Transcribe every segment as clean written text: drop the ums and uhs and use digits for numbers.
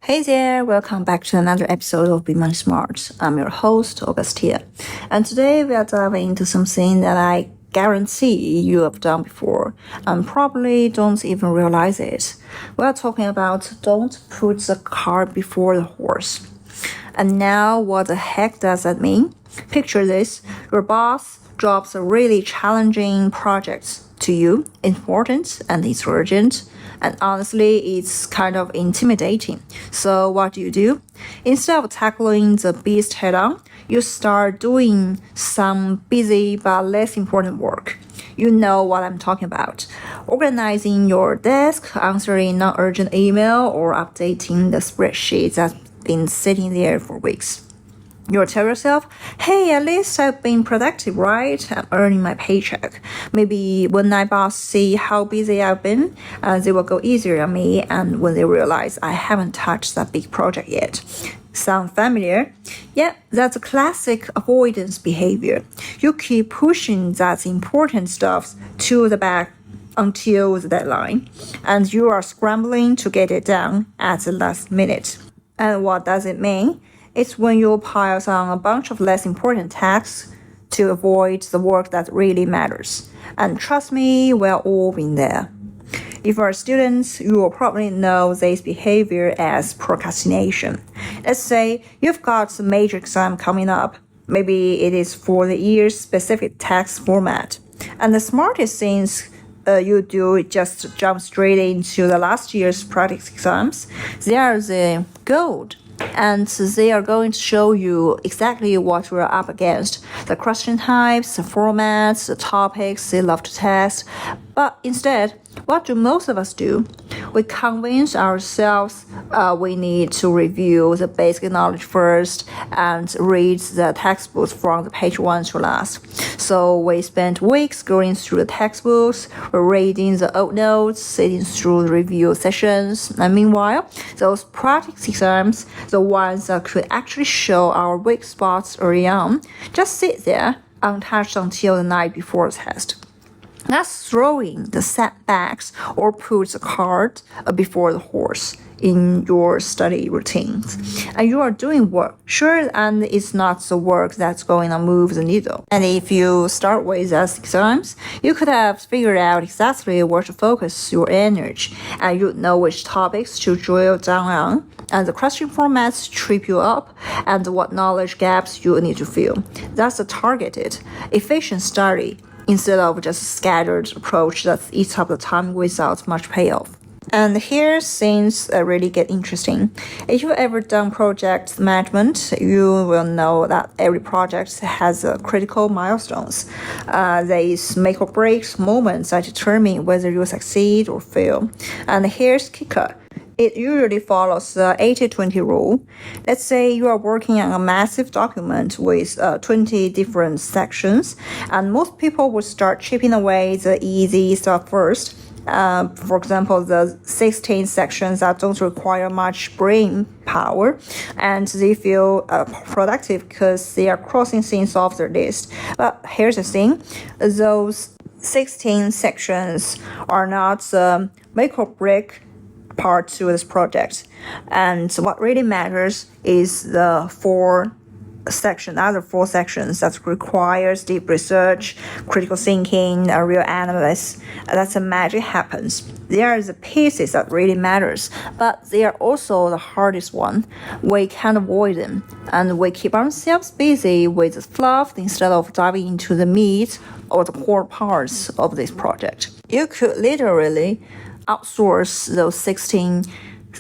Hey there, welcome back to another episode of Be Money Smart. I'm your host, Augustine. And today we are diving into something that I guarantee you have done before and probably don't even realize it. We are talking about don't put the cart before the horse. And now what the heck does that mean? Picture this, your boss drops a really challenging project to you, important and it's urgent. And honestly, it's kind of intimidating. So what do? Instead of tackling the beast head on, you start doing some busy but less important work. You know what I'm talking about. Organizing your desk, answering non-urgent email, or updating the spreadsheet that's been sitting there for weeks. You'll tell yourself, hey, at least I've been productive, right? I'm earning my paycheck. Maybe when my boss see how busy I've been, they will go easier on me, and when they realize I haven't touched that big project yet. Sound familiar? Yeah, that's a classic avoidance behavior. You keep pushing that important stuff to the back until the deadline, and you are scrambling to get it done at the last minute. And what does it mean? It's when you pile on a bunch of less important tasks to avoid the work that really matters. And trust me, we've all been there. If you're students, you will probably know this behavior as procrastination. Let's say you've got a major exam coming up. Maybe it is for the year's specific text format. And the smartest things you do is just jump straight into the last year's practice exams. They are the gold. And they are going to show you exactly what we're up against. The question types, the formats, the topics they love to test. But instead, what do most of us do? We convince ourselves we need to review the basic knowledge first and read the textbooks from the page 1 to last. So we spend weeks going through the textbooks, reading the old notes, sitting through the review sessions. And meanwhile, those practice exams, the ones that could actually show our weak spots early on, just sit there untouched until the night before the test. That's throwing the setbacks or put the cart before the horse in your study routines. And you are doing work, sure, and it's not the work that's going to move the needle. And if you start with those exams, you could have figured out exactly where to focus your energy, and you'd know which topics to drill down on, and the question formats trip you up, and what knowledge gaps you need to fill. That's a targeted, efficient study, instead of just a scattered approach that eats up the time without much payoff. And here things really get interesting. If you've ever done project management, you will know that every project has critical milestones. These make or break moments that determine whether you succeed or fail. And here's kicker. It usually follows the 80-20 rule. Let's say you are working on a massive document with 20 different sections, and most people would start chipping away the easy stuff first. For example, the 16 sections that don't require much brain power, and they feel productive because they are crossing things off their list. But here's the thing, those 16 sections are not the make or break part to this project, and what really matters is the other four sections that requires deep research, critical thinking, a real analysis. That's the magic happens. They are the pieces that really matters, but they are also the hardest one. We can't avoid them, and we keep ourselves busy with the fluff instead of diving into the meat or the core parts of this project. You could literally outsource those 16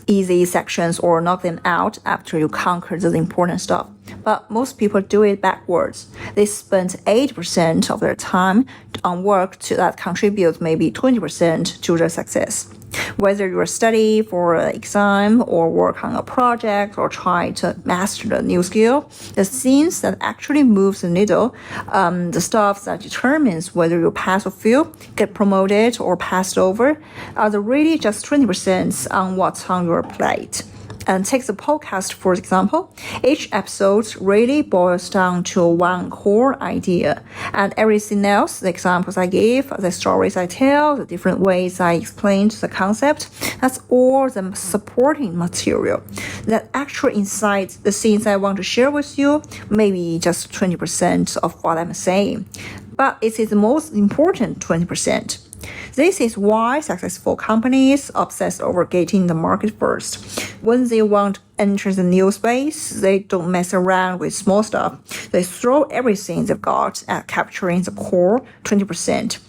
easy sections or knock them out after you conquer the important stuff. But most people do it backwards. They spend 80% of their time on work that contributes maybe 20% to their success. Whether you study for an exam or work on a project or try to master a new skill, the things that actually moves the needle, the stuff that determines whether you pass or fail, get promoted or passed over, are the really just 20% on what's on your plate. And take the podcast, for example. Each episode really boils down to one core idea. And everything else, the examples I give, the stories I tell, the different ways I explain the concept, that's all the supporting material. That actual insight, the things I want to share with you, maybe just 20% of what I'm saying. But it is the most important 20%. This is why successful companies obsess over getting the market first. When they want to enter the new space, they don't mess around with small stuff. They throw everything they've got at capturing the core 20%.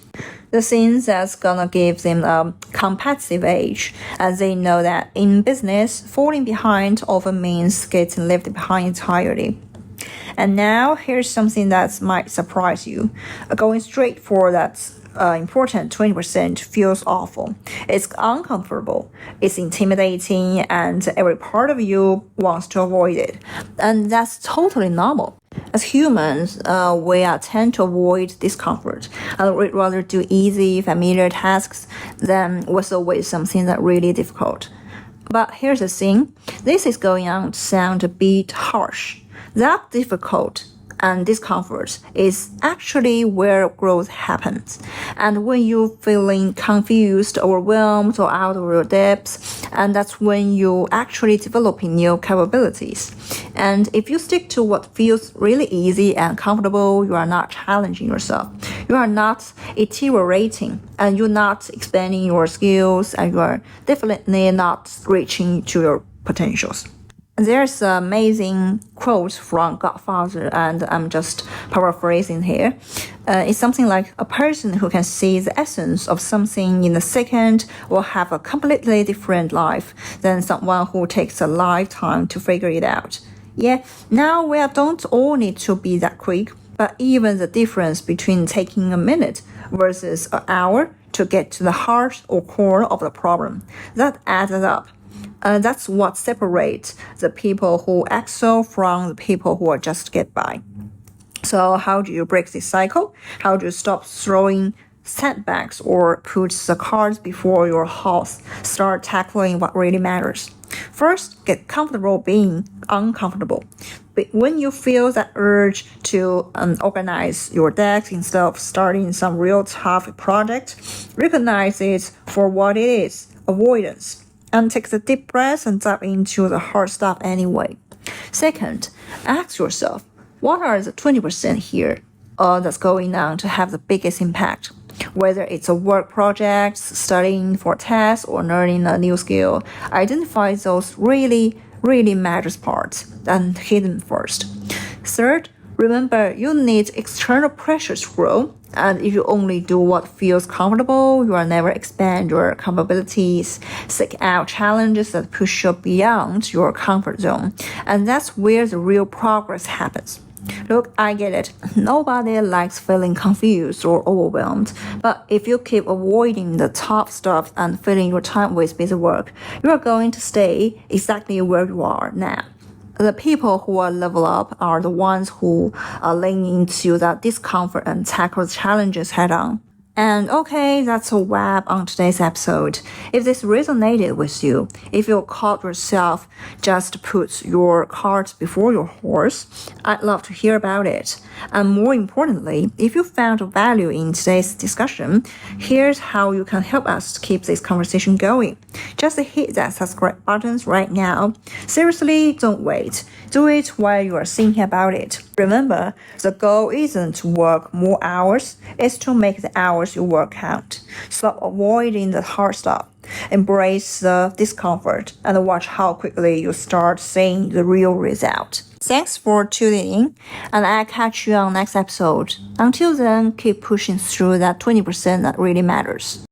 The thing that's gonna give them a competitive edge, as they know that in business, falling behind often means getting left behind entirely. And now here's something that might surprise you. Going straight for that important 20% feels awful. It's uncomfortable. It's intimidating, and every part of you wants to avoid it. And that's totally normal. As humans, we tend to avoid discomfort, and we'd rather do easy, familiar tasks than wrestle with something that's really difficult. But here's the thing. This is going to sound a bit harsh. That difficult and discomfort is actually where growth happens. And when you're feeling confused, overwhelmed, or out of your depths, and that's when you actually developing new capabilities. And if you stick to what feels really easy and comfortable, you are not challenging yourself. You are not iterating, and you're not expanding your skills, and you are definitely not reaching to your potentials. There's an amazing quote from Godfather, and I'm just paraphrasing here. It's something like, a person who can see the essence of something in a second will have a completely different life than someone who takes a lifetime to figure it out. Yeah, now we don't all need to be that quick, but even the difference between taking a minute versus an hour to get to the heart or core of the problem, that adds up. That's what separates the people who excel from the people who just get by. So how do you break this cycle? How do you stop throwing setbacks or put the carts before your horse? Start tackling what really matters. First, get comfortable being uncomfortable. But when you feel that urge to organize your deck instead of starting some real tough project, recognize it for what it is, avoidance. And take the deep breath and dive into the hard stuff anyway. Second, ask yourself, what are the 20% here that's going on to have the biggest impact? Whether it's a work project, studying for a test, or learning a new skill, identify those really matters parts and hit them first. Third, remember you need external pressures to grow. And if you only do what feels comfortable, you will never expand your capabilities. Seek out challenges that push you beyond your comfort zone. And that's where the real progress happens. Look, I get it. Nobody likes feeling confused or overwhelmed. But if you keep avoiding the tough stuff and filling your time with busy work, you are going to stay exactly where you are now. The people who will level up are the ones who lean into that discomfort and tackle the challenges head on. And okay, that's a wrap on today's episode. If this resonated with you, if you caught yourself just put your cart before your horse, I'd love to hear about it. And more importantly, if you found value in today's discussion, here's how you can help us keep this conversation going. Just hit that subscribe button right now. Seriously, don't wait. Do it while you are thinking about it. Remember, the goal isn't to work more hours, it's to make the hours you work count. Stop avoiding the hard stuff. Embrace the discomfort and watch how quickly you start seeing the real result. Thanks for tuning in, and I'll catch you on next episode. Until then, keep pushing through that 20% that really matters.